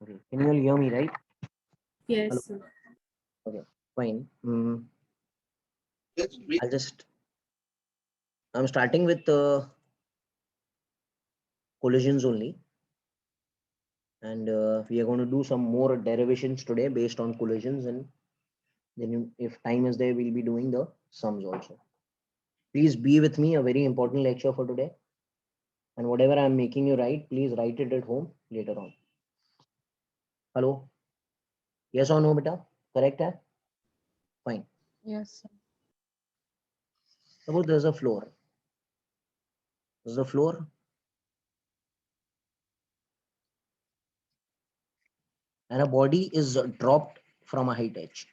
Okay. Can you all hear me, right? Yes, Hello. sir. Okay. Fine. I'm starting with collisions only, and we are going to do some more derivations today based on collisions, and then if time is there, we'll be doing the sums also. Please be with me. A very important lecture for today, and whatever I'm making you write, please write it at home later on. Hello. Yes or no, beta? Correct, hai? Fine. Yes, sir. Suppose there's a floor. There's a floor, and a body is dropped from a height h.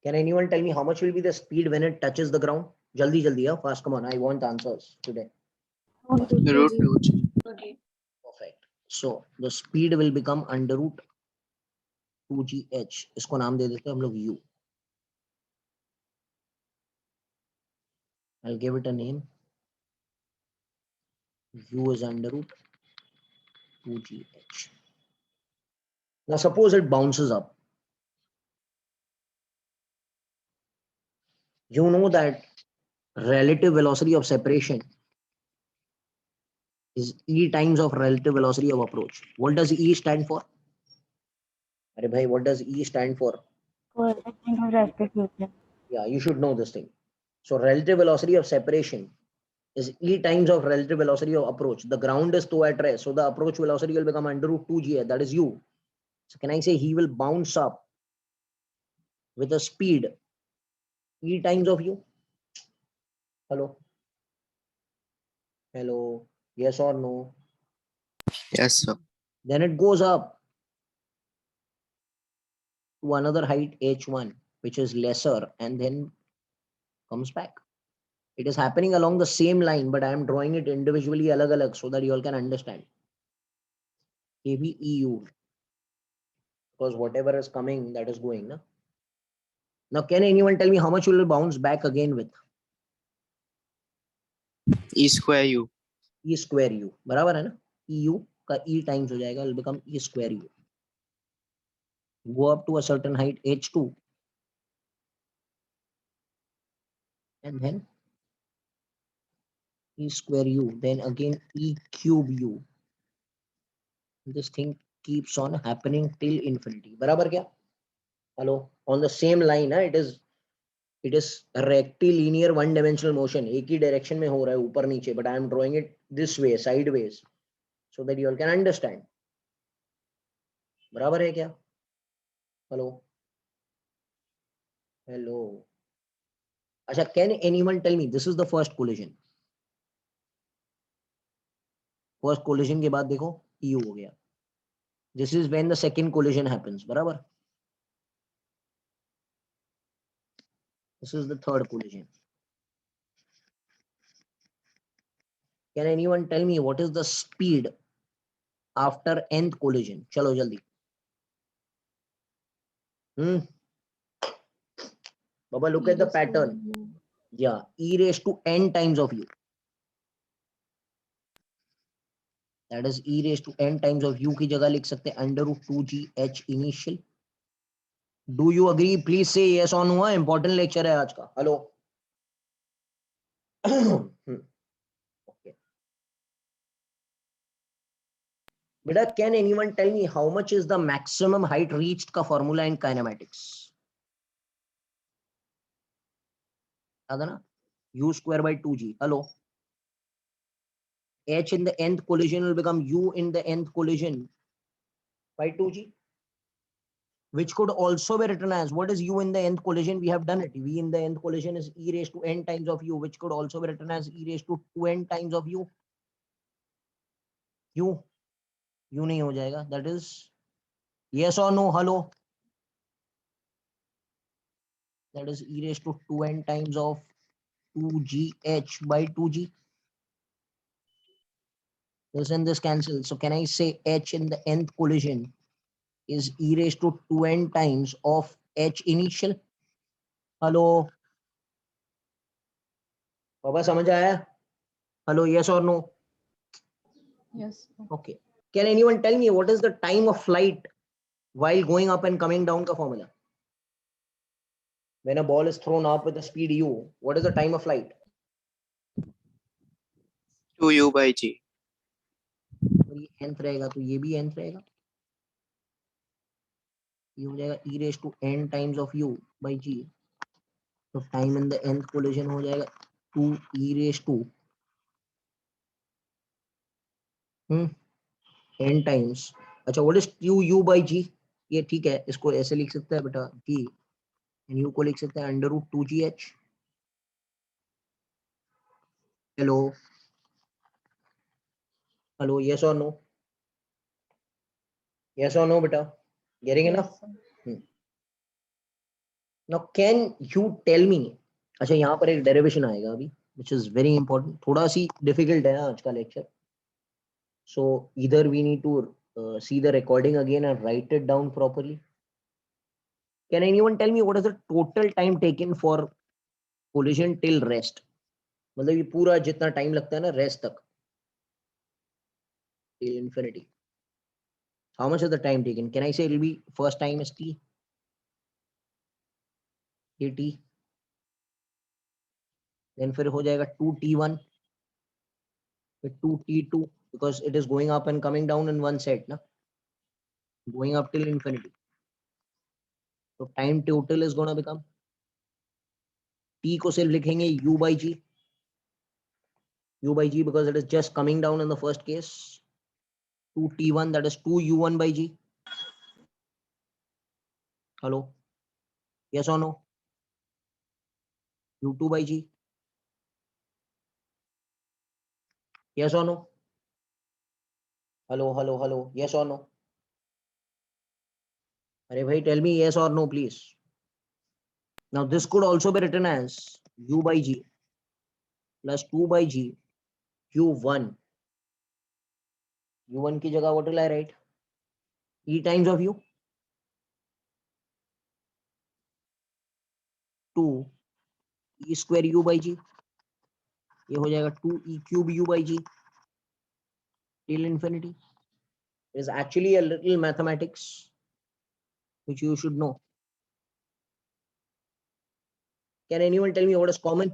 Can anyone tell me how much will be the speed when it touches the ground? Jaldi, jaldi, yeah? Fast, come on. I want answers today. Root Fast. 2G. Perfect. So the speed will become under root 2gh. इसको नाम दे देते हैं हम लोग u. I'll give it a name. U is under root 2gh. Now suppose it bounces up. You know that relative velocity of separation is e times of relative velocity of approach. What does e stand for? Arey bhai, what does e stand for? Coefficient of restitution. Yeah, you should know this thing. So relative velocity of separation is e times of relative velocity of approach. The ground is 2 at rest, so the approach velocity will become under root 2g. That is u. So can I say he will bounce up with a speed e times of u? Hello? Hello? Yes or no? Yes, sir. Then it goes up to another height h1, which is lesser, and then comes back. It is happening along the same line, but I am drawing it individually alag alag so that you all can understand. AB EU, because whatever is coming, that is going. Na? Now, can anyone tell me how much will it bounce back again with? E square u. E square u. बराबर है ना? EU का E times हो जाएगा, will become E square u. Go up to a certain height h2, and then E square u, then again E cube u. This thing keeps on happening till infinity. बराबर क्या? Hello, on the same line, it is rectilinear one dimensional motion. एक ही direction में हो रहा है ऊपर नीचे, but I am drawing it this way, sideways, so that you all can understand. बराबर है क्या? Hello, hello. अच्छा, can anyone tell me, this is the first collision. First collision के बाद देखो EU हो गया. This is when the second collision happens. बराबर. This is the third collision. Can anyone tell me what is the speed after nth collision? चलो जल्दी. Baba, look at the pattern. Yeah, e raised to n times of u. That is e raised to n times of u की जगह लिख सकते हैं under root 2gh initial. Do you agree? Please say yes or no. Important lecture है आज का. Hello. Okay. Beta, can anyone tell me how much is the maximum height reached का formula in kinematics? याद है ना? U square by 2g. Hello. H in the nth collision will become U in the nth collision by 2g, which could also be written as, what is U in the nth collision? We have done it. V in the nth collision is e raised to n times of U, which could also be written as e raised to 2n times of U. U नहीं हो जाएगा. That is yes or no? Hello. That is e raised to 2n times of 2gh by 2g. This and this cancel. So can I say h in the nth collision is e raised to 2n times of h initial? Hello. बाबा समझ आया? Hello, yes or no? Yes. Sir. Okay. Can anyone tell me what is the time of flight while going up and coming down का formula? When a ball is thrown up with a speed u, what is the time of flight? 2u by g. और ये nth रहेगा तो ये भी nth रहेगा. ये हो जाएगा e raised to n times of u by g. तो time in the nth collision हो जाएगा 2 e raised to n times. अच्छा, what is 2 u by g? ये ठीक है, इसको ऐसे लिख सकता है बेटा g, and u को लिख सकता है under root 2gh. Hello, hello, yes or no? Yes or no, beta? Getting enough? Yes. Sir. Now, can you tell me? अच्छा, यहाँ पर एक derivation आएगा अभी, which is very important. थोड़ा सी difficult है आज का lecture. So either we need to see the recording again and write it down properly. Can anyone tell me what is the total time taken for collision till rest? मतलब ये पूरा जितना time लगता है ना rest तक, till infinity. How much is the time taken? Can I say it will be first time is t? ये t. Then फिर हो जाएगा 2t1 with 2t2 because it is going up and coming down in one set, na? Going up till infinity. So time total is going to become t को सिर्फ लिखेंगे u by g. U by g because it is just coming down in the first case. 2t1 that is 2u1 by g. Hello? Yes or no? u2 by g. Yes or no? Hello, hello, hello. Yes or no? Arey bhai, tell me yes or no, please. Now this could also be written as u by g plus 2 by g u1. u1 की जगह what will I write? E times of u. 2 e square u by g. ये हो जाएगा 2e cube u by g till infinity. It is actually a little mathematics which you should know. Can anyone tell me what is common?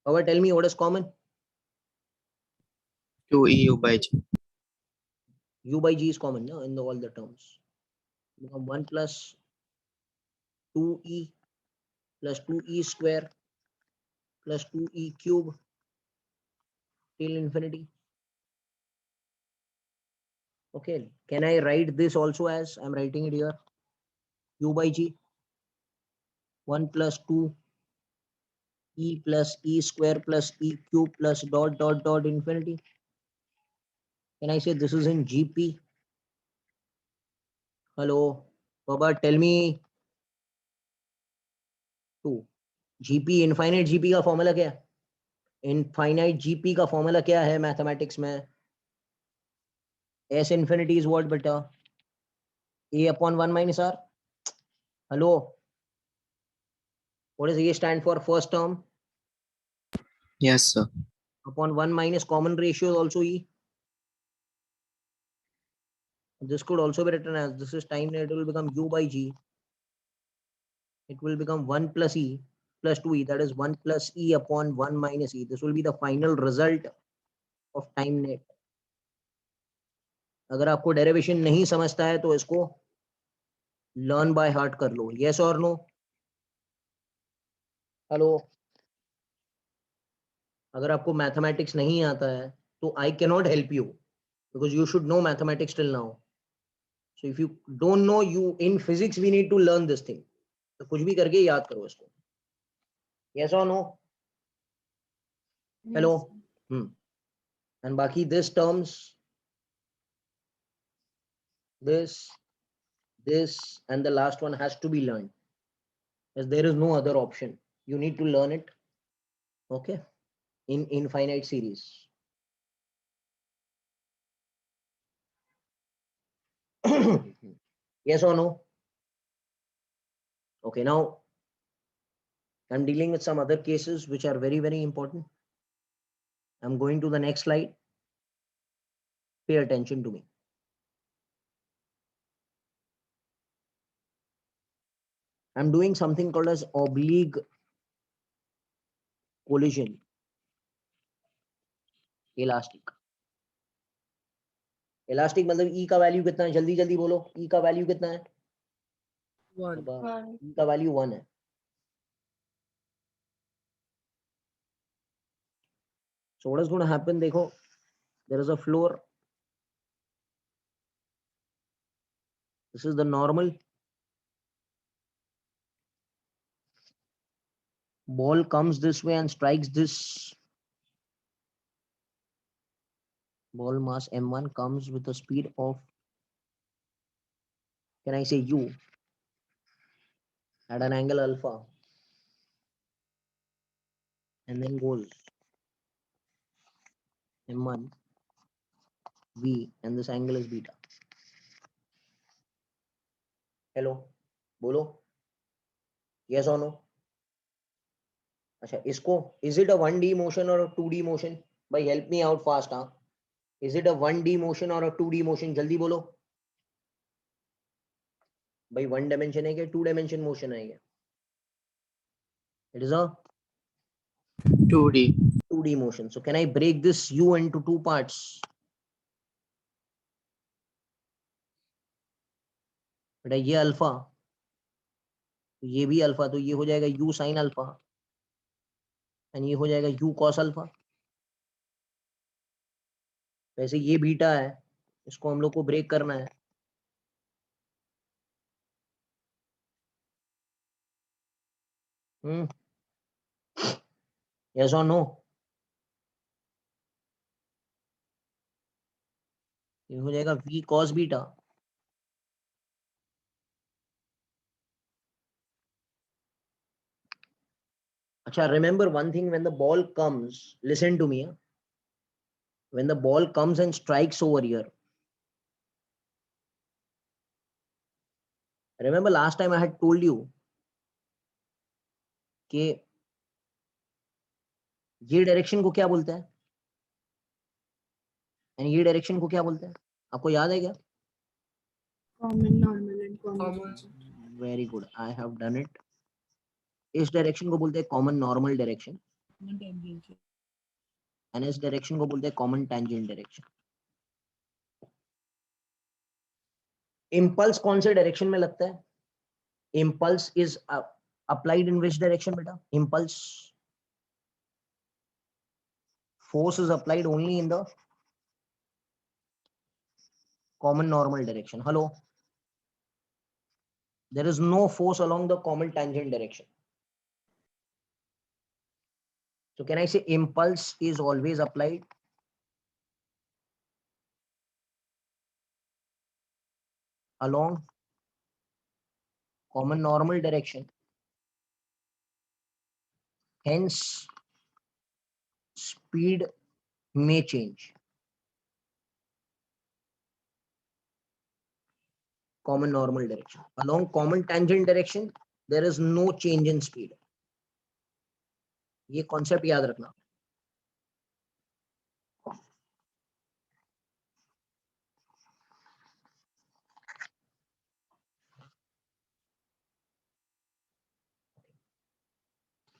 Power, tell me what is common? 2eu by g. U by g is common, no, in all the terms. Become 1 plus 2e plus 2e square plus 2e cube till infinity. Okay, can I write this also as I'm writing it here? U by g 1 plus 2 e plus e square plus e cube plus dot dot dot infinity. Can I say this is in GP? Hello, Baba, tell me 2. GP infinite GP का formula क्या है? Infinite GP का formula क्या है mathematics में? S infinity is what beta? A upon 1 minus R. Hello, what does A stand for? First term Yes, sir. upon 1 minus common ratio is also E. This could also be written as this is time, it will become U by G. It will become 1 plus E plus 2E, that is 1 plus E upon 1 minus E. This will be the final result of time net. अगर आपको derivation नहीं समझता है तो इसको learn by heart कर लो. Yes or no? Hello, अगर आपको मैथमेटिक्स नहीं आता है तो I can not help you because you should know mathematics till now. So if you don't know, you in physics we need to learn this thing. तो कुछ भी करके याद करो इसको. यस और नो? हेलो. एंड बाकी this terms, this and the last one has to be learned as there is no other option. You need to learn it, okay, in infinite series. Yes or no? Okay, now I'm dealing with some other cases which are very, very important. I'm going to the next slide. Pay attention to me. I'm doing something called as oblique collision elastic. Elastic मतलब ई का value कितना है, जल्दी जल्दी बोलो, ई का value कितना है? 1. ई का वैल्यू 1 है. So what is going to happen? देखो, there is a floor. This is the normal. Ball comes this way and strikes this. Ball mass m1 comes with a speed of, can I say u, at an angle alpha, and then goes m1 v, and this angle is beta. Hello, बोलो, yes or no? अच्छा, इसको, is it a 1D motion or a 2D motion? भाई help me out fast, हाँ. Is it a 1D motion or a 2D motion? जल्दी बोलो भाई. 1 dimension है क्या 2 dimension motion है क्या? It is a 2D. 2D motion. So can I break this u into two parts? बेटा ये अल्फा, ये भी अल्फा, तो ये हो जाएगा u sin अल्फा, एंड ये हो जाएगा u cos अल्फा. वैसे ये बीटा है, इसको हम लोग को ब्रेक करना है. yes or no? ये हो जाएगा v cos बीटा. अच्छा, remember one thing, when the ball comes, listen to me, huh? When the ball comes and strikes over here, remember last time I had told you कि ये direction को क्या बोलते हैं एंड ये direction को क्या बोलते हैं, आपको याद है क्या? Common, normal, and common. Very good, I have done it. इस डायरेक्शन को बोलते हैं कॉमन नॉर्मल डायरेक्शन, एंड इस डायरेक्शन को बोलते हैं कॉमन टेंजेंट डायरेक्शन. इम्पल्स कौन से डायरेक्शन में लगता है? Impulse is applied in which direction बेटा? इम्पल्स force is applied only in the common normal direction. Hello, there is no force along the common tangent direction. So can I say impulse is always applied along common normal direction, hence speed may change. Common normal direction, along common tangent direction, there is no change in speed. ये concept याद रखना.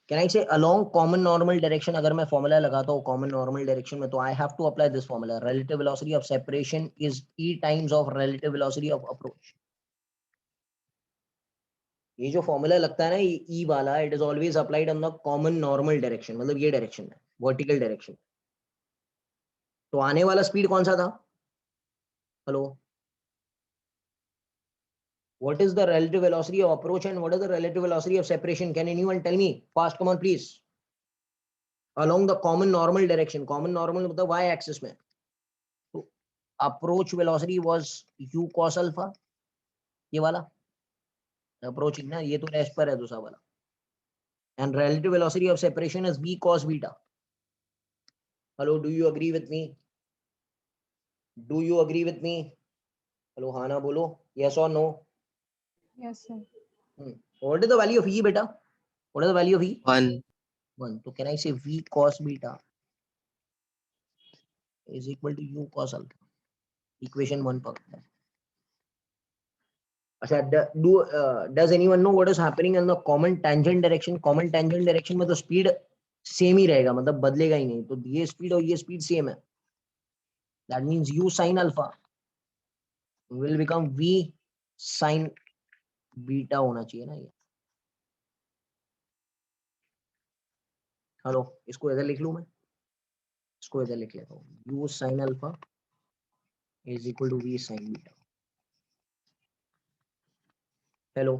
Can I say along common normal direction, अगर मैं formula लगाता हूँ common normal direction में, तो I have to apply this formula. Relative velocity of separation is e times of relative velocity of approach. ये जो फॉर्मूला लगता है ना, ये e वाला, it is always applied on the common normal direction, मतलब ये डायरेक्शन में, वर्टिकल डायरेक्शन. तो आने वाला स्पीड कौन सा था? Hello, what is the relative velocity of approach and what is the relative velocity of separation? Can anyone tell me fast? Come on please. Along the common normal direction, common normal मतलब y axis में, तो approach velocity was u cos alpha, ये वाला approaching ना, ये तो dash पर है दूसरा वाला, and relative velocity of separation is v cos beta. Hello, do you agree with me? Do you agree with me? Hello, हाँ ना बोलो, yes or no? Yes, sir. What is the value of e beta? What is the value of e? 1. 1. So can I say v cos beta is equal to u cos alpha? Equation 1 पकड़ते हैं. अच्छा, does anyone know what is happening in the common tangent direction? Common tangent direction में तो speed same ही रहेगा, मतलब बदलेगा ही नहीं. तो ये स्पीड और ये स्पीड सेम है. That means u sin alpha will become v sin beta होना चाहिए ना ये. हेलो, इसको इधर लिख लूं मैं, इसको इधर लिख लेता हूँ. u sin alpha is equal to v sin beta. Hello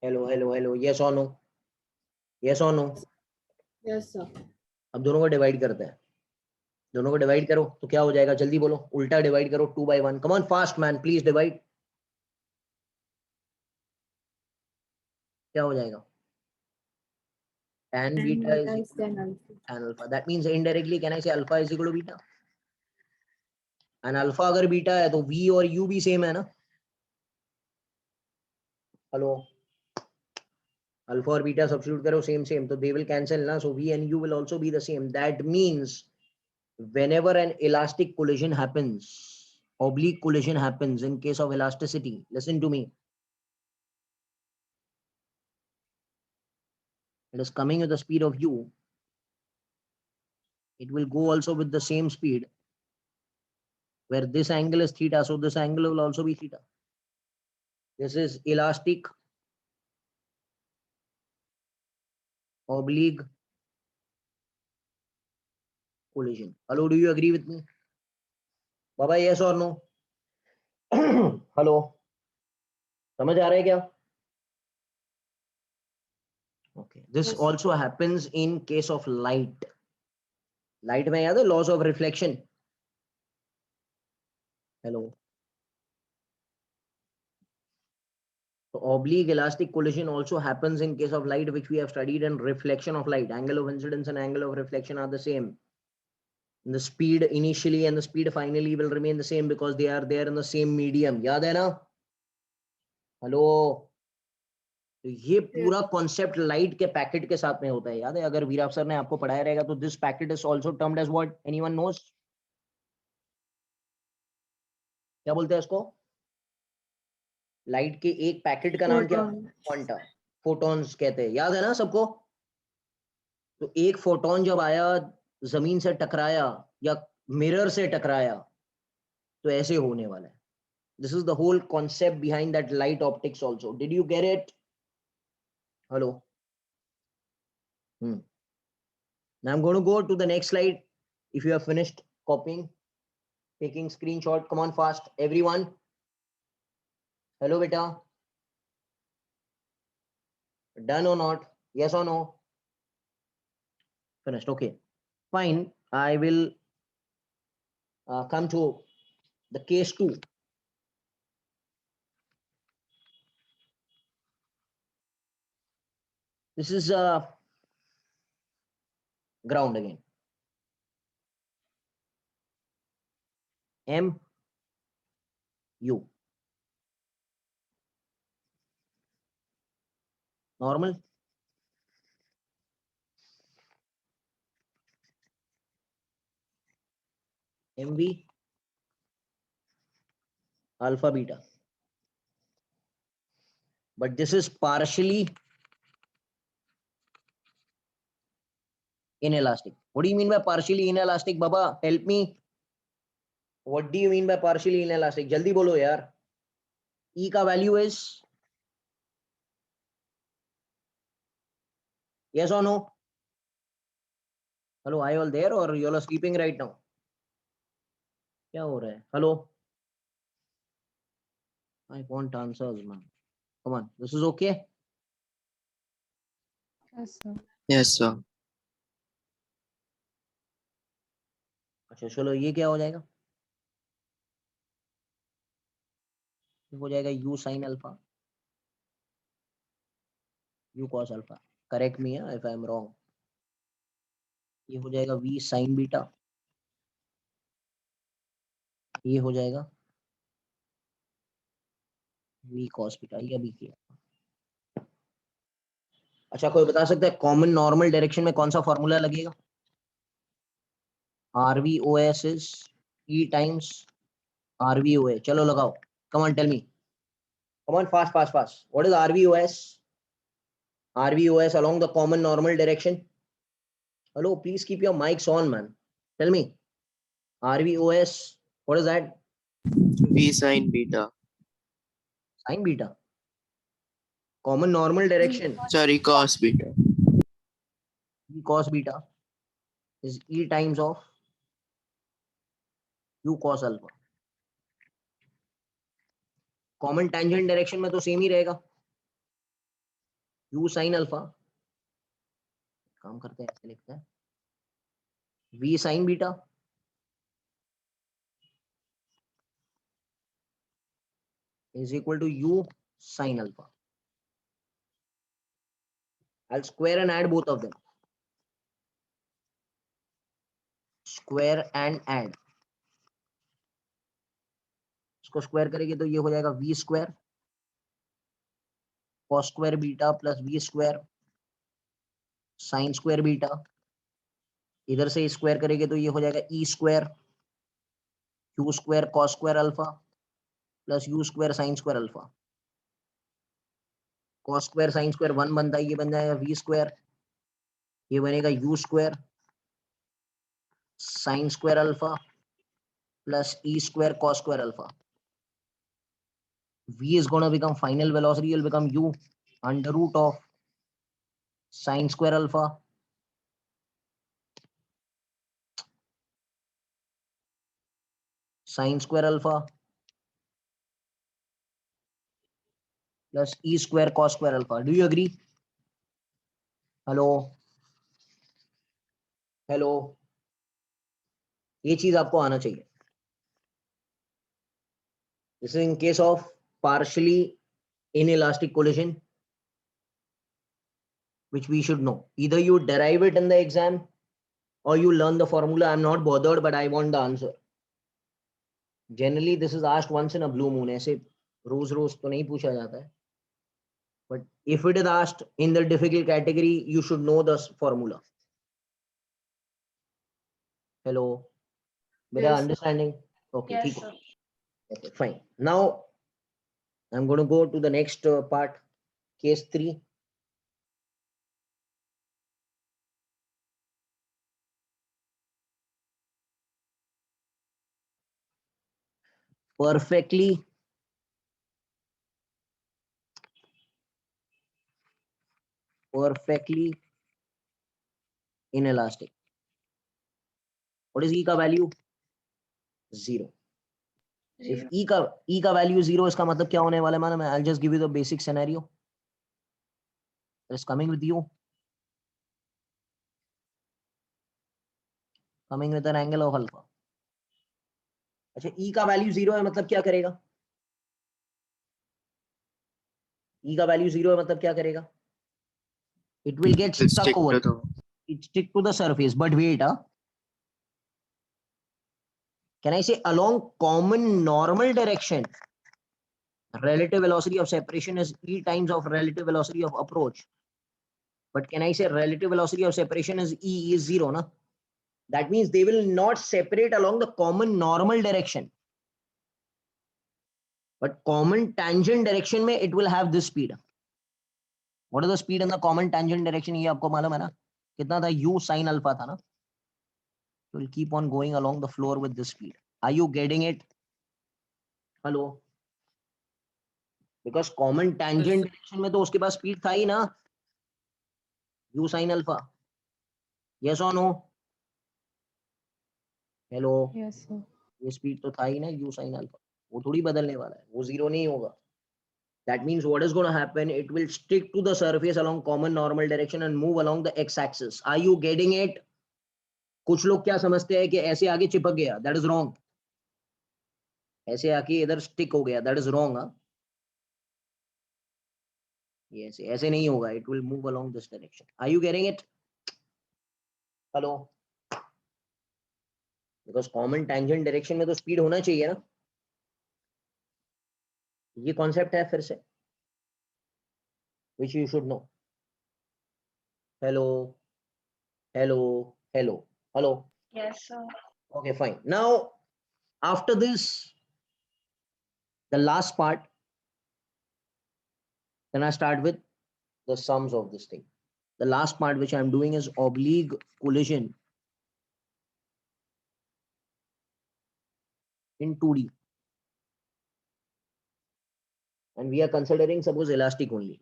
hello hello hello, yes और नो, यस और नो. Yes, sir. अब दोनों को डिवाइड करते हैं. दोनों को डिवाइड करो तो क्या हो जाएगा, जल्दी बोलो. उल्टा डिवाइड करो, 2/1. Come on fast man, please divide. क्या हो जाएगा? tan And beta is beta is equal tan to alpha. tan alpha. That means indirectly can I say alpha is equal to beta? And alpha अगर beta है तो v और u भी same है ना. हेलो, अल्फा और beta substitute करो, same same, तो दे विल कैंसिल ना. सो v and u will also be the same. That means whenever an elastic collision happens, oblique collision happens in case of elasticity, listen to me, it is coming with the speed of u, it will go also with the same speed, where this angle is theta, so this angle will also be theta. This is elastic oblique collision. Hello, do you agree with me? Baba, yes or no? Hello, समझ आ रहा है क्या? Okay, this Yes. also happens in case of light. Light में याद है laws of reflection. Hello. So oblique elastic collision also happens in case of light, which we have studied in reflection of light. Angle of incidence and angle of reflection are the same. The speed initially and the speed finally will remain the same because they are there in the same medium. याद है ना? Hello, तो ये पूरा concept light के packet के साथ में होता है. याद है? अगर वीराव सर ने आपको पढ़ाया रहेगा तो this packet is also termed as what? Anyone knows? क्या बोलते हैं इसको? लाइट के एक पैकेट का नाम क्या? Photon. क्वांटा. फोटॉन्स कहते हैं. याद है ना सबको? तो एक फोटोन जब आया, जमीन से टकराया या मिरर से टकराया, तो ऐसे होने वाला है. This is the whole concept behind that light optics also. Did you get it? Hello. Now I'm going to go to the next slide. If you have finished copying, taking screenshot, come on fast, everyone. Hello, beta. Done or not? Yes or no? Finished. Okay, fine. I will come to the case 2. This is ground again. M U. Normal. MV. Alpha beta. But this is partially inelastic. What do you mean by partially inelastic, Baba? Help me. What do you mean by partially inelastic? Jaldi bolo yaar. E ka value is? Yes or no? Hello, are you all there or you all are sleeping right now? क्या हो रहा है? Hello. I want answers, man. Come on, this is okay. Yes, sir. Yes, sir. अच्छा चलो, ये क्या हो जाएगा? हो जाएगा u sin alpha, u cos alpha. Correct me if I am wrong. ये हो जाएगा v sin beta. ये हो जाएगा v cos beta. ये अभी किया. अच्छा, कोई बता सकता है कॉमन नॉर्मल डायरेक्शन में कौन सा फॉर्मूला लगेगा? RVOS is E times RVOA. चलो लगाओ. Come on, tell me. Come on, fast, fast, fast. What is RVOS? RVOS along the common normal direction. Hello, please keep your mics on, man. Tell me. RVOS. What is that? V sine beta. Sine beta. Common normal direction. Sorry, cos beta. E cos beta is E times of U cos alpha. Common tangent direction में तो same ही रहेगा. U sin alpha. काम करते हैं, ऐसे लिखते हैं. V sin beta is equal to U sin alpha. I'll square and add both of them. Square and add. इसको स्क्वायर करेंगे तो ये हो जाएगा V square cos square beta plus V square sine square beta. इधर से square करेंगे तो ये हो जाएगा E square Q square cos square alpha plus U square sine square alpha. cos square sine square 1 बनता है, ये बन जाएगा V स्क्वायर, ये बनेगा U square sine square alpha plus E square cos square alpha. V is going to become final velocity will become U under root of sine square alpha sine square alpha plus E square cos square alpha. Do you agree? Hello? Hello? ये चीज आपको आना चाहिए. This is in case of partially inelastic collision, which we should know. Either you derive it in the exam or you learn the formula. I'm not bothered, but I want the answer. Generally, this is asked once in a blue moon. ऐसे रोज रोज तो नहीं पूछा जाता है. But if it is asked in the difficult category, you should know the formula. Hello? Better Yes. understanding? Okay, Yes, ठीक है. sir. Okay, fine. Now, I'm going to go to the next part, case 3. Perfectly inelastic. What is E का value? 0. If E का value 0, इसका मतलब क्या होने वाला है मालूम है? I'll just give you the basic scenario. It is coming with you. Coming with an angle of alpha. अच्छा, E का value 0 है मतलब क्या करेगा? E का value 0 है मतलब क्या करेगा? It will get Will stuck stick over. to the It stick to the surface. But wait, can I say along common normal direction, relative velocity of separation is E times of relative velocity of approach. But can I say relative velocity of separation is E is 0, na? That means they will not separate along the common normal direction. But common tangent direction में it will have this speed. What is the speed in the common tangent direction? ये आपको मालूम है ना? कितना था? U sin alpha था ना? It will keep on going along the floor with this speed. Are you getting it? Hello? Because common tangent direction में तो उसके पास speed था ही ना? U sin alpha. Yes or no? Hello? Yes, sir. ये speed तो था ही ना U sin alpha. वो थोड़ी बदलने वाला है. वो 0 नहीं होगा. That means what is going to happen? It will stick to the surface along common normal direction and move along the x-axis. Are you getting it? कुछ लोग क्या समझते हैं कि ऐसे आगे चिपक गया. That is wrong. ऐसे आके इधर stick हो गया. That is wrong. हाँ? Yes, ऐसे नहीं होगा. It will move along this direction. Are you getting it? Hello? Because common tangent direction में तो speed होना चाहिए ना. ये concept है फिर से. Which you should know. Hello? Hello? Hello? Hello? Yes, sir. Okay, fine. Now, after this, The last part, then I start with the sums of this thing. The last part which I'm doing is oblique collision in 2D. And we are considering suppose elastic only.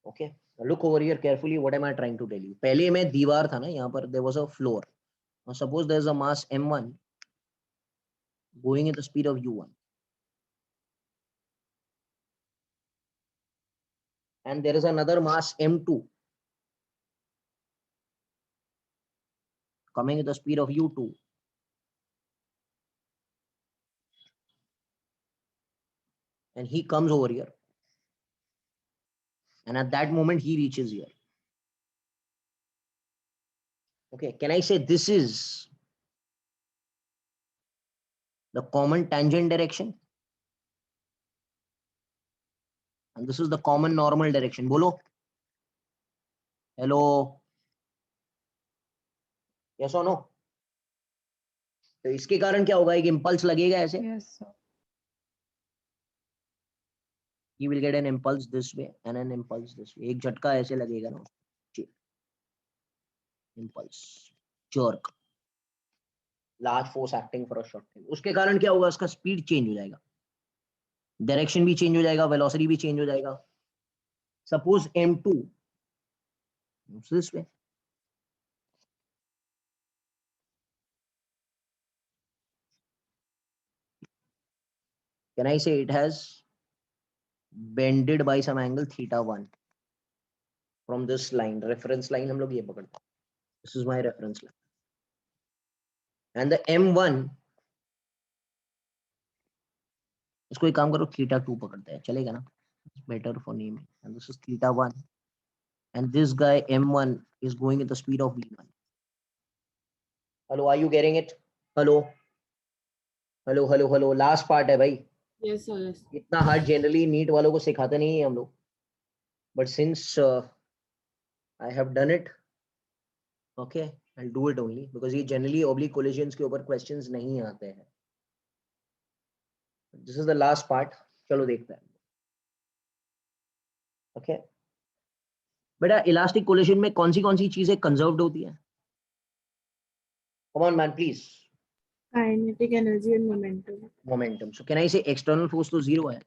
Okay. Now look over here carefully. What am I trying to tell you? पहले में दीवार था ना यहाँ पर there was a floor. Now suppose there is a mass m1 going at the speed of u1. And there is another mass m2 coming at the speed of u2. And he comes over here. And at that moment, he reaches here. Okay, can I say this is the common tangent direction? And this is the common normal direction. Bolo? Hello? Yes or no? तो इसके कारण क्या होगा? एक impulse लगेगा ऐसे. Yes, sir. He will get an impulse this way and an impulse this way. एक झटका ऐसे लगेगा ना. Impulse. Jerk. Large force acting for a short time. उसके कारण क्या होगा? उसका speed change हो जाएगा. Direction भी change हो जाएगा. Velocity भी change हो जाएगा. Suppose m2 moves this way. Can I say it has bended by some angle theta1 from this line, reference line हम लोग ये पकड़ते हैं. This is my reference line. And the m1 इसको एक काम करो theta2 पकड़ते हैं, चलेगा ना? It's better for naming. And this is theta1. And this guy m1 is going at the speed of v1. Hello, are you getting it? Hello? Hello, hello, hello. Last part है भाई. Yes, sir. Yes. इतना hard generally NEET वालों को सिखाते नहीं है हम लोग. But since I have done it, okay, I'll do it only because ये generally oblique collisions के ऊपर questions नहीं आते हैं. This is the last part. चलो देखते हैं. Okay. बेटा इलास्टिक कोलिशन में कौन सी चीजें कंजर्व्ड होती है? Come on, man, please. Kinetic energy and momentum. Momentum. So can I say external force तो zero है?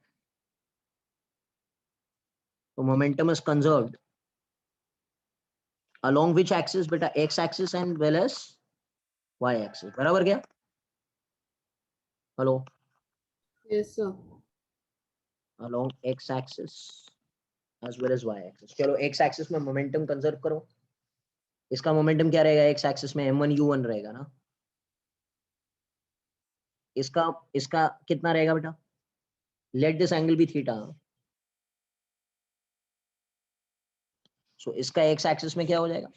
So momentum is conserved along which axis? बेटा x axis and well as y axis. बराबर क्या? Hello. Yes, sir. Along x axis as well as y axis. चलो x axis में momentum conserve करो. इसका momentum क्या रहेगा? x axis में m1 u1 रहेगा ना. इसका कितना रहेगा बेटा? Let this angle be theta. So इसका x axis में क्या हो जाएगा?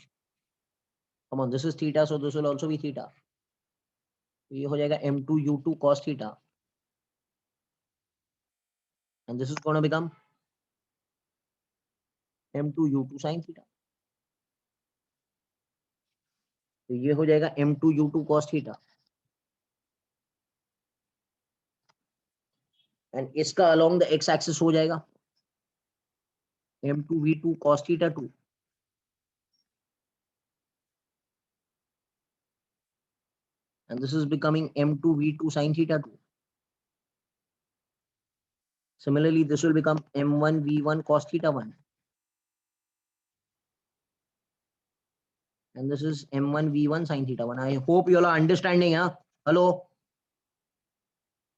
Come on, this is theta, so this will also be theta. ये हो जाएगा m2 u2 cos theta. And this is going to become m2 u2 sin theta. तो ये हो जाएगा m2 u2 cos theta. And इसका along the x axis हो जाएगा m2 v2 cos theta 2. And this is becoming m2 v2 sin theta 2. Similarly, this will become m1 v1 cos theta 1. And this is m1 v1 sin theta 1. I hope you all are understanding. Huh? Hello?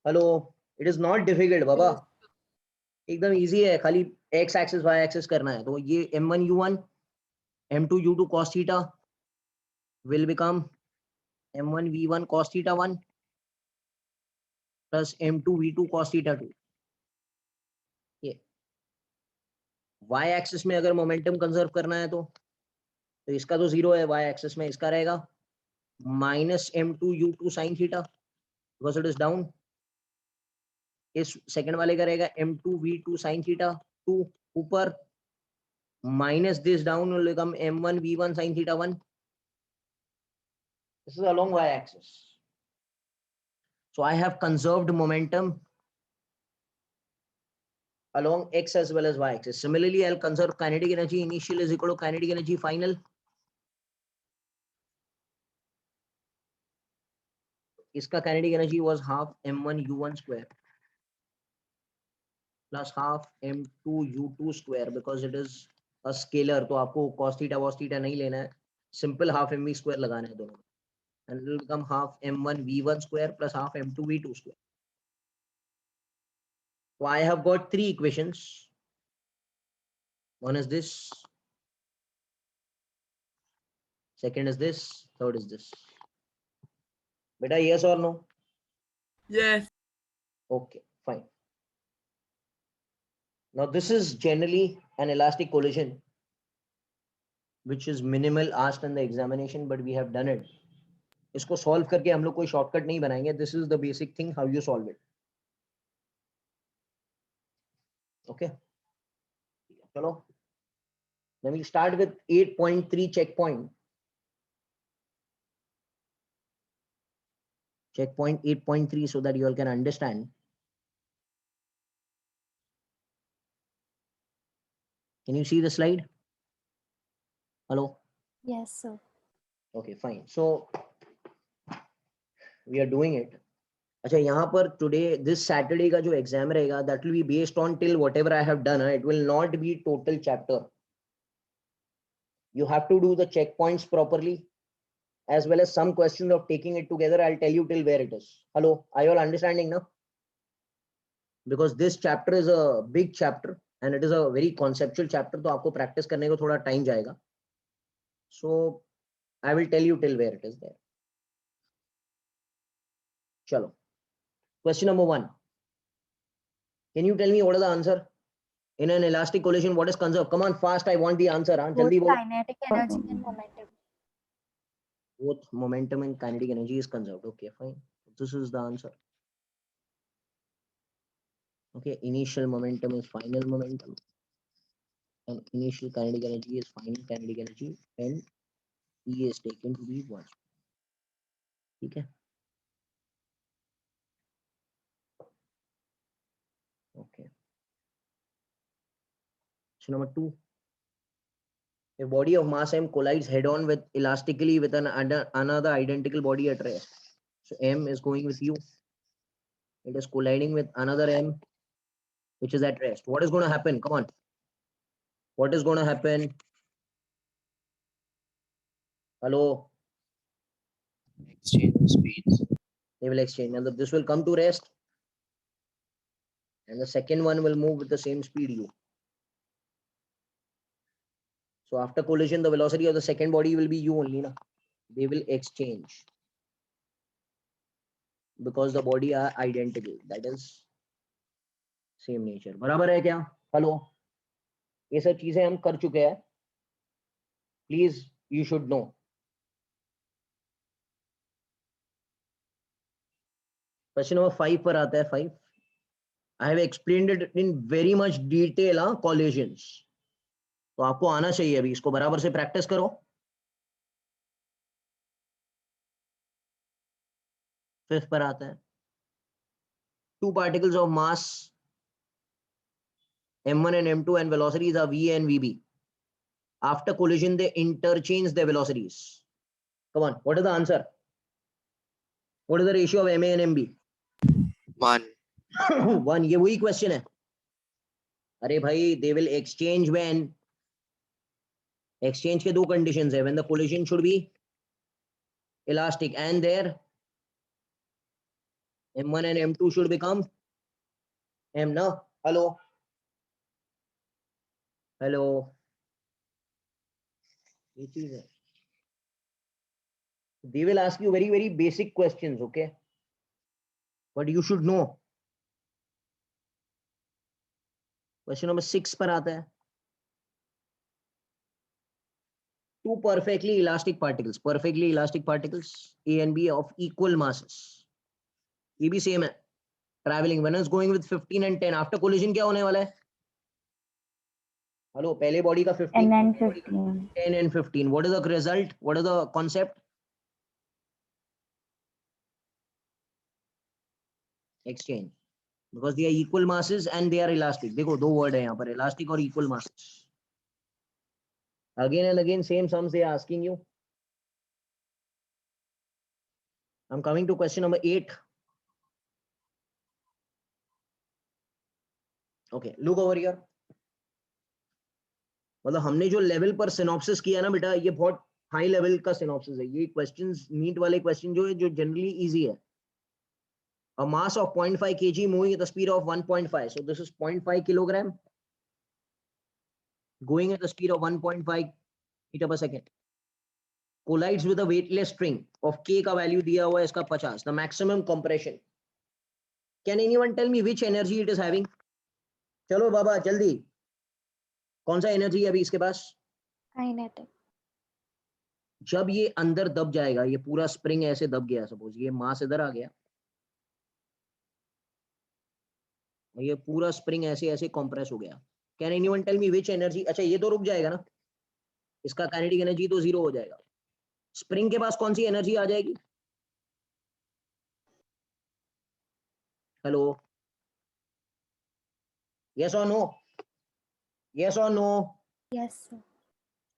Hello? It is not difficult, Baba. एकदम easy है, खाली x axis y axis करना है. तो ये m1 u1 m2 u2 cos theta will become m1 v1 cos theta 1 plus m2 v2 cos theta 2. ये y axis में अगर momentum conserve करना है तो इसका तो जीरो है. y axis में इसका रहेगा minus m2 u2 sin theta because it is down. इस सेकंड वाले का रहेगा m2 v2 sin theta 2 ऊपर minus this down will become m1 v1 sin theta 1. This is along y axis. So I have conserved momentum along x as well as y axis. Similarly, I'll conserve kinetic energy initial is equal to kinetic energy final. Iska kinetic energy was half m1 u1 square plus half m2 u2 square because it is a scalar. तो आपको cos theta cos theta नहीं लेना है. Simple half mv square लगाना है दोनों. And it will become half m1 v1 square plus half m2 v2 square. So I have got three equations. One is this. Second is this. Third is this. Beta, yes or no? Yes. Okay, fine. Now this is generally an elastic collision, which is minimal asked in the examination, but we have done it. इसको solve करके हम लोग कोई shortcut नहीं बनाएंगे. This is the basic thing how you solve it. Okay. चलो. Let me start with 8.3 checkpoint. Checkpoint 8.3 so that you all can understand. Can you see the slide? Hello? Yes, sir. Okay, fine. So we are doing it. अच्छा यहाँ पर today this Saturday का जो exam रहेगा that will be based on till whatever I have done. It will not be total chapter. You have to do the checkpoints properly as well as some questions of taking it together. I'll tell you till where it is. Hello, are you all understanding now? Because this chapter is a big chapter and it is a very conceptual chapter. तो आपको practice करने को थोड़ा time जाएगा. So I will tell you till where it is there. चलो. Question number 1. Can you tell me what is the answer? In an elastic collision, what is conserved? Come on, fast. I want the answer. Both Jaldi bolo. kinetic energy and momentum. Both momentum and kinetic energy is conserved. Okay, fine. This is the answer. Okay, initial momentum is final momentum. And initial kinetic energy is final kinetic energy. And E is taken to be 1. Okay. Okay. So number 2. A body of mass m collides head-on with elastically with another identical body at rest. So m is going with u. It is colliding with another m, which is at rest. What is going to happen? Come on. What is going to happen? Hello. Exchange of speeds. They will exchange. And this will come to rest. And the second one will move with the same speed u. So after collision, the velocity of the second body will be u only. Na? They will exchange. Because the body are identical. That is same nature. बराबर है क्या? Hello. ये सब चीजें हम कर चुके हैं. Please, you should know. Question number 5 पर आता है 5. I have explained it in very much detail. Collisions. तो आपको आना चाहिए अभी इसको बराबर से प्रैक्टिस करो. फिफ्थ पर आता है. Two particles of mass m1 and m2 and velocities are v and vb. After collision, they interchange their velocities. Come on, what is the answer? What is the ratio of ma and mb? 1. 1. ये वही question है. अरे भाई, they will exchange when? Exchange के दो conditions है. When the collision should be elastic and their m1 and m2 should become m. No? Hello? Hello? ये चीज है. They will ask you very, very basic questions, okay? But you should know. Question number 6 पर आता है. Two perfectly elastic particles, A and B of equal masses. ये भी same है. Traveling, one is going with 15 and 10. After collision क्या होने वाला है? Hello, पहले body का 15. And then 15. 10 and 15. What is the result? What is the concept? exchange, because they are equal masses and they are elastic. देखो दो word है यहाँ पर, elastic और equal masses. Again and again same sums they are asking you. I'm coming to question number 8. Okay, look over here. मतलब हमने जो level पर सिनॉप्सिस किया ना बेटा, ये बहुत हाई लेवल का सिनॉप्सिस है. ये क्वेश्चंस, नीट वाले क्वेश्चन जो है, जो जनरली इजी है. A mass of 0.5 kg moving at the speed of 1.5. So this is 0.5 kilogram going at the speed of 1.5 meter per second. Collides with a weightless string of K का value दिया हुआ है इसका 50. The maximum compression. Can anyone tell me which energy it is having? चलो बाबा जल्दी. कौन सा energy है अभी इसके पास? Kinetic. जब ये अंदर दब जाएगा, ये पूरा स्प्रिंग ऐसे दब गया, सपोज ये मास इधर आ गया, ये पूरा स्प्रिंग ऐसे ऐसे कंप्रेस हो गया. Can anyone tell me which energy? अच्छा ये तो रुक जाएगा ना, इसका काइनेटिक एनर्जी तो जीरो हो जाएगा. स्प्रिंग के पास कौन सी एनर्जी आ जाएगी? हेलो, यस और नो? यस और no? Yes, sir.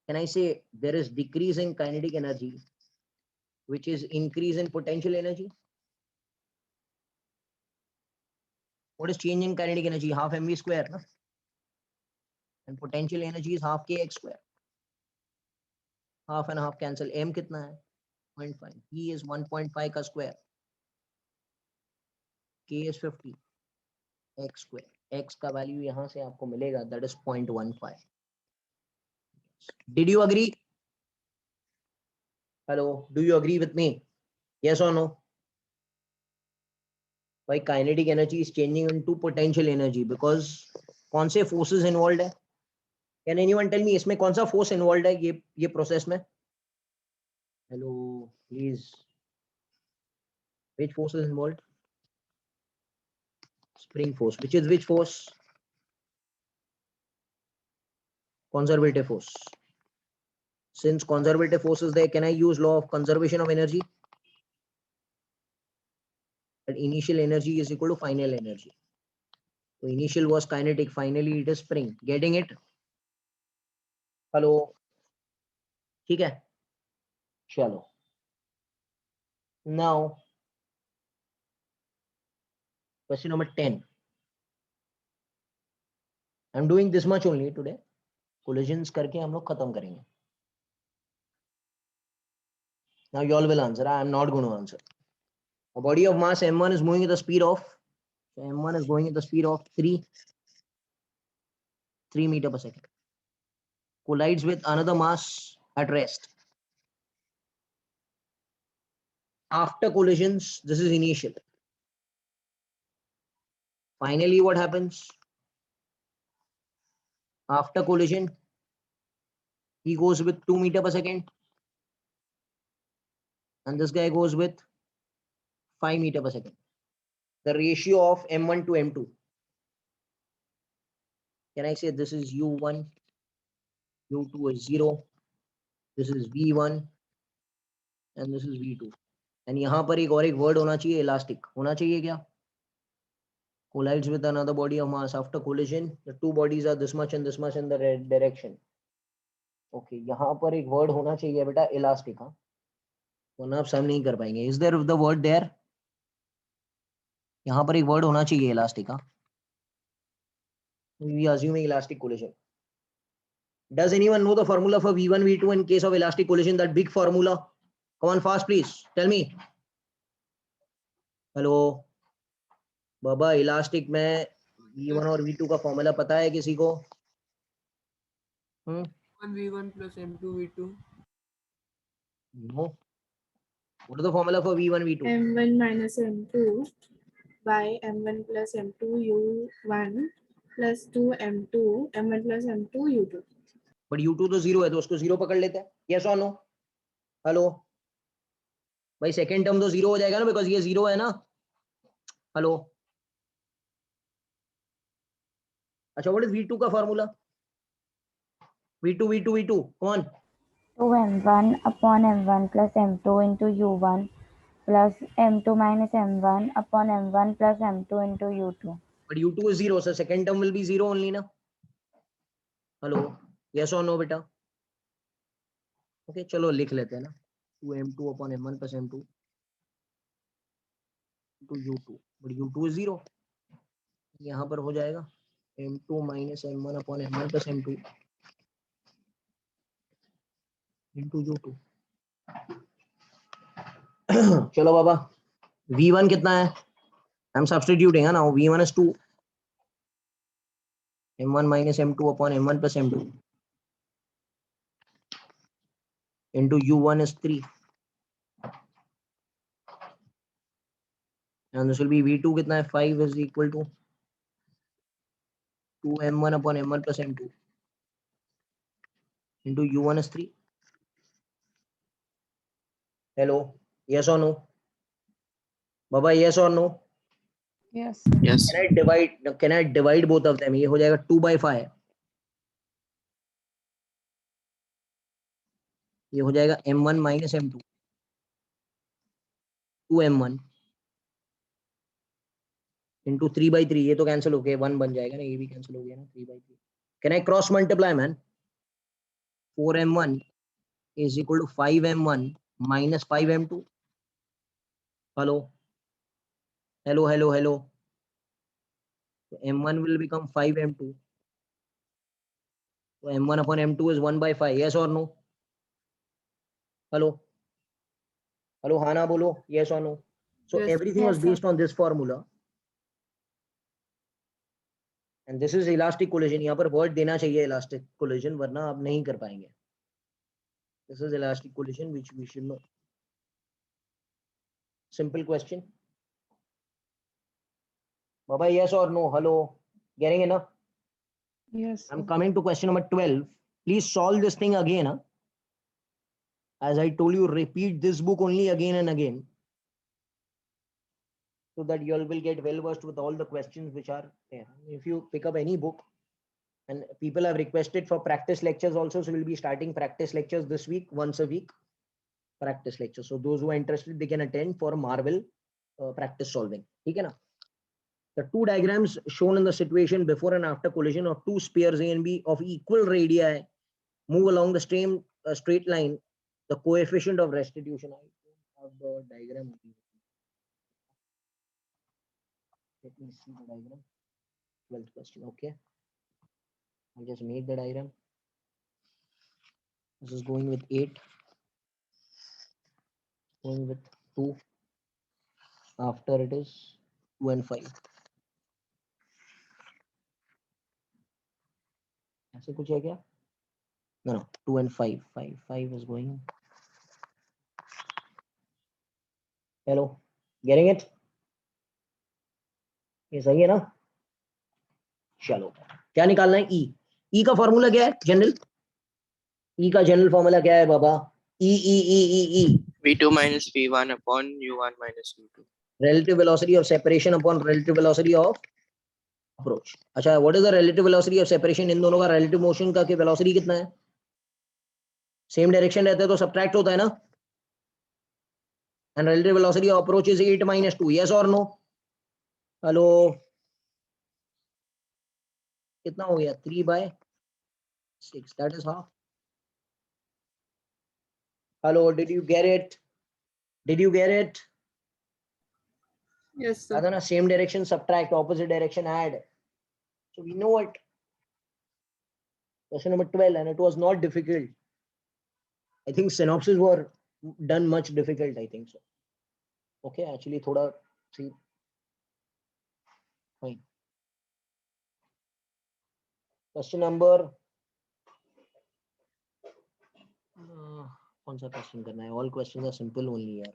Can I say there is decrease in kinetic energy, which is increase in potential energy? What is change in kinetic energy? Half mv square, na? And potential energy is half kx square. Half and half cancel. M कितना है? 0.5. E is 1.5 का square. K is 50. X square. X का value यहाँ से आपको मिलेगा, that is 0.15. Did you agree? Hello, do you agree with me? Yes or no? Why kinetic energy is changing into potential energy? Because कौन से forces involved है? Can anyone tell me इसमें कौन सा force involved है ये process में? Hello, please. Which force is involved? Spring force. Which is which force? Conservative force. Since conservative force is there, can I use law of conservation of energy? That initial energy is equal to final energy. So initial was kinetic, finally it is spring. Getting it? Hello? ठीक है? चलो. Now, question number 10. I'm doing this much only today. Collisions करके हम लोग खत्म करेंगे. Now you all will answer. I am not going to answer. A body of mass m1 is moving at the speed of, so m1 is going at the speed of 3 meter per second. Collides with another mass at rest. After collisions, this is initial. Finally, what happens? After collision, he goes with 2 meter per second. And this guy goes with 5 meter per second. The ratio of m1 to m2. Can I say this is u1, u2 is 0, this is v1, and this is v2. And यहाँ पर एक और एक word होना चाहिए, elastic. होना चाहिए क्या? Collides with another body of mass. After collision, the two bodies are this much and this much in the red direction. Okay, यहाँ पर एक word होना चाहिए बेटा, elastic. हाँ, वरना आप सम नहीं कर पाएंगे. Is there the word there? यहाँ पर एक word होना चाहिए elastic. हाँ, we are assuming elastic collision. Does anyone know the formula for V1, V2 in case of elastic collision? That big formula. Come on, fast, please. Tell me. Hello. Baba elastic में V1 और V2 का formula पता है किसी को? 1v1 plus m2 v2. No. What is the formula for V1, V2? m1 minus m2 by m1 plus m2 u1 plus 2 m2 m1 plus m2 u2. But U2 तो zero है, तो उसको zero पकड़ लेते हैं. Yes or no? हेलो भाई, second term तो zero हो जाएगा ना, बिकॉज ये जीरो है ना. हेलो. अच्छा, व्हाट इज V2 का फॉर्मूला? V2 कौन? 2m1 upon m1 plus m2 into u1 plus m2 minus m1 upon m1 plus m2 into u2. But u2 is 0, so second term will be 0 only na. Hello, yes or no beta? Okay, चलो लिख लेते हैं ना, 2m2 upon m1 plus m2 to u2, but u2 is 0, यहाँ पर हो जाएगा m2 minus m1 upon m1 plus m2 into u2. चलो बाबा, v1 कितना है? I'm substituting है ना, v1 is 2, m1 minus m2 upon m1 plus m2 into u1 is 3, and this will be v2 कितना है? 5 is equal to 2m1 upon m1 plus m2 into u1 is 3. Hello, yes or no? Baba, yes or no? Yes. Yes. Can I divide both of them? ये हो जाएगा 2/5, ये हो जाएगा m1 minus m2 2m1 into 3/3, ये तो cancel हो गया, 1 बन जाएगा ना, ये भी कैंसिल हो गया ना, 3/3. Can I cross multiply man? 4m1 is equal to 5m1 minus 5m2. Hello, hello, hello, hello. So m1 will become 5m2. So m1 upon m2 is 1/5. Yes or no? Hello, hello, Hana bolo. Yes or no? So Yes. everything was Yes, sir. based on this formula. And this is elastic collision. यहाँ पर word देना चाहिए elastic collision, वरना आप नहीं कर पाएंगे. This is elastic collision which we should know. Simple question. Baba, yes or no? Hello, getting enough? Yes. I'm coming to question number 12. Please solve this thing again. Huh? As I told you, repeat this book only again and again, so that you all will get well versed with all the questions which are there. If you pick up any book, and people have requested for practice lectures also, so we'll be starting practice lectures this week, once a week, practice lectures. So those who are interested, they can attend for Marvel practice solving. Okay, na? The two diagrams shown in the situation before and after collision of two spheres A and B of equal radii move along the same straight line. The coefficient of restitution. I don't have the diagram. Let me see the diagram. 12th question. Okay. I just made the diagram. This is going with 8. Going with 2. After it is 2 and 5. ऐसे कुछ है क्या? No, 2 and 5. 5 is going. Hello, getting it? ये सही है ना? चलो, क्या निकालना है? E का फॉर्मूला क्या है? जनरल E का जनरल फॉर्मूला क्या है बाबा? E. V2 minus V1 upon U1 minus U2. Relative velocity of separation upon relative velocity of approach. अच्छा, what is the relative velocity of separation? इन दोनों का relative motion का velocity कितना है? Same direction रहता है तो subtract होता है ना? And relative velocity of approach is 8 minus 2. Yes or no? Hello. कितना हो गया? 3/6. That is half. Hello, did you get it? Did you get it? Yes, sir. Adana, same direction subtract, opposite direction add. So we know it. Question number 12, and it was not difficult. I think synopses were done much difficult, I think so. Okay, actually thoda see. Fine. Question number कौन सा question करना है? All questions are simple only यार.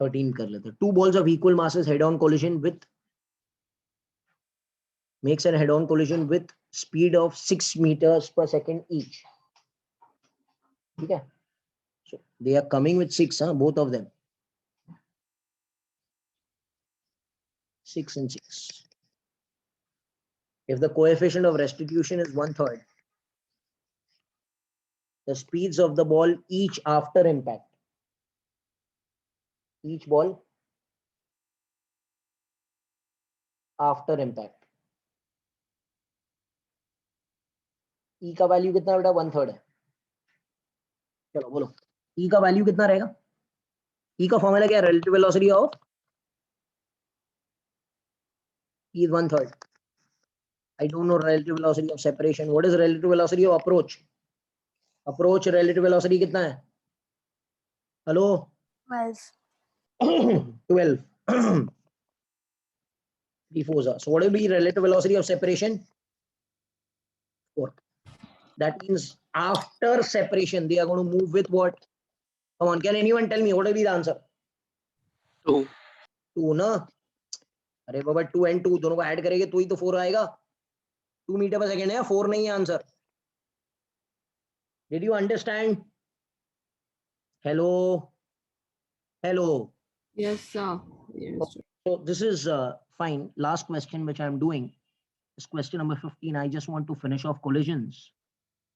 13 कर लेते. Two balls of equal masses head-on collision with makes a head-on collision with speed of 6 meters per second each. Okay. So they are coming with 6, both of them. 6 and 6. If the coefficient of restitution is 1/3, the speeds of the ball each after impact each ball after impact. E का value कितना बेटा 1/3 है. चलो बोलो E का value कितना रहेगा. E का फॉर्मूला क्या है. Relative velocity of E is 1/3. I don't know relative velocity of separation. What is relative velocity of approach? Approach relative velocity कितना है. Hello 12. 12. 3 4s are. So what will be relative velocity of separation? 4. That means after separation they are going to move with what? Come on, can anyone tell me what will be the answer? 2. 2 ना. अरे बाबा 2 and 2 दोनों को add करेंगे तो ही तो 4 आएगा. 2 metre पर second है, 4 नहीं है answer. Did you understand? Hello. Yes, sir. Yes. So this is fine. Last question which I'm doing is question number 15. I just want to finish off collisions.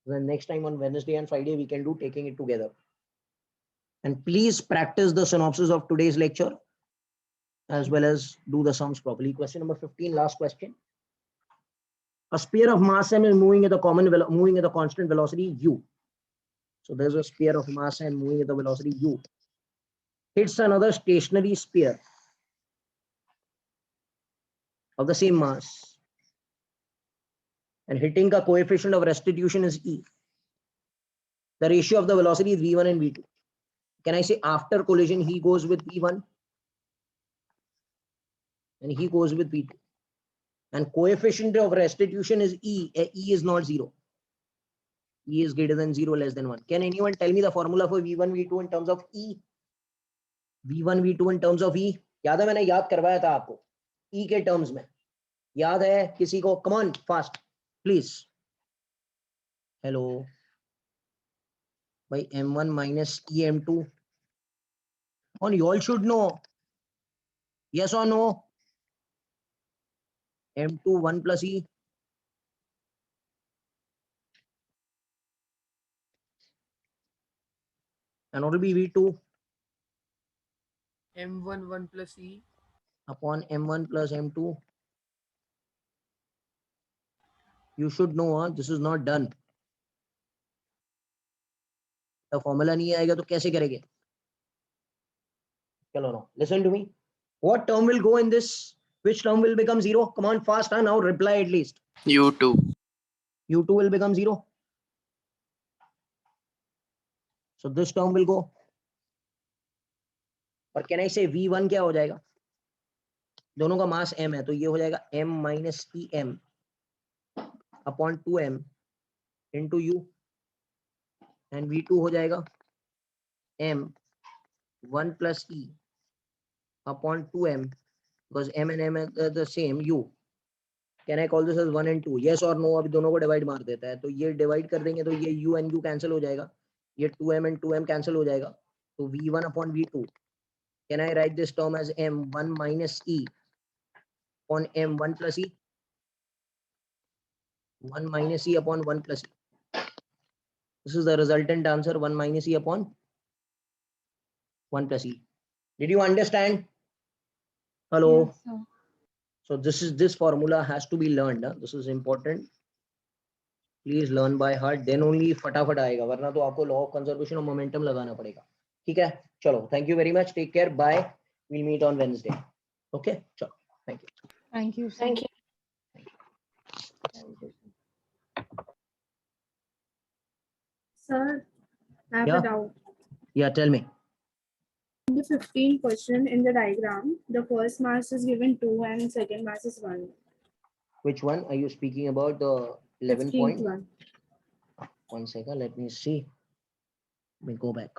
Then next time on Wednesday and Friday we can do taking it together. And please practice the synopsis of today's lecture as well as do the sums properly. Question number 15, last question. A sphere of mass m is moving at a constant velocity u. So there's a sphere of mass m moving at the velocity u. Hits another stationary sphere of the same mass, and hitting a coefficient of restitution is E. The ratio of the velocity is v1 and v2. Can I say after collision he goes with v1 and he goes with v2, and coefficient of restitution is E. E is not 0. E is greater than 0, less than 1. Can anyone tell me the formula for v1 v2 in terms of E? v1 v2 in terms of E. याद है मैंने याद करवाया था आपको E के terms में. याद है किसी को? Come on, fast, please. Hello. By m1 minus em2. On you all should know. Yes or no? m2 1 plus E. And what will be v2? m1 1 plus e Upon m1 plus m2. You should know. This is not done. The formula नहीं आएगा तो कैसे करेंगे? चलो no. Listen to me. What term will go in this? Which term will become 0? Come on, fast. Now reply at least. U2. U2 will become 0. So this term will go. और can I say v1 क्या हो जाएगा? दोनों का मास m है तो ये हो जाएगा m minus em upon 2m into u, and v2 हो जाएगा m 1 plus e upon 2m, because m and m are the same, u. Can I call this as 1 and 2? Yes or no? अभी दोनों को divide मार देता है तो ये डिवाइड कर देंगे तो ये u and u कैंसिल हो जाएगा, ये 2m and 2m कैंसिल हो जाएगा, तो v1 upon v2. Can I write this term as m 1 minus e upon m 1 plus e? 1 minus e upon 1 plus e. This is the resultant answer, 1 minus e upon 1 plus e. Did you understand? Hello. Yes, sir. So this formula has to be learned. This is important. Please learn by heart. Then only फटाफट आएगा, वरना तो आपको law of conservation और momentum लगाना पड़ेगा. ठीक है? चलो. Thank you very much. Take care. Bye. We'll meet on Wednesday. Okay? चलो. Thank you. Thank you, sir. Thank you. Sir, I have Yeah. a doubt. Yeah. Tell me. In the 15 question in the diagram, the first mass is given 2 and second mass is 1. Which one are you speaking about? The 11 15th point. one. 1 second. Let me see. Let me go back.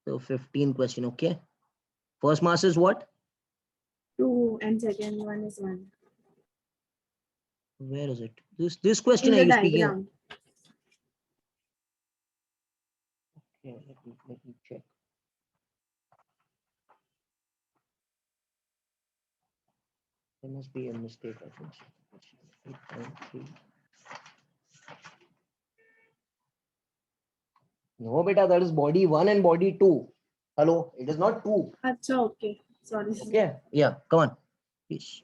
So 15 question. Okay. First mass is what? 2 and second one is 1. Where is it? This question In are the you speaking? diagram. Okay, let me check. There must be a mistake, I think. 8.3. No, beta, that is body 1 and body 2. Hello, it is not 2. Acha, okay. Sorry. Okay, yeah, come on. Please.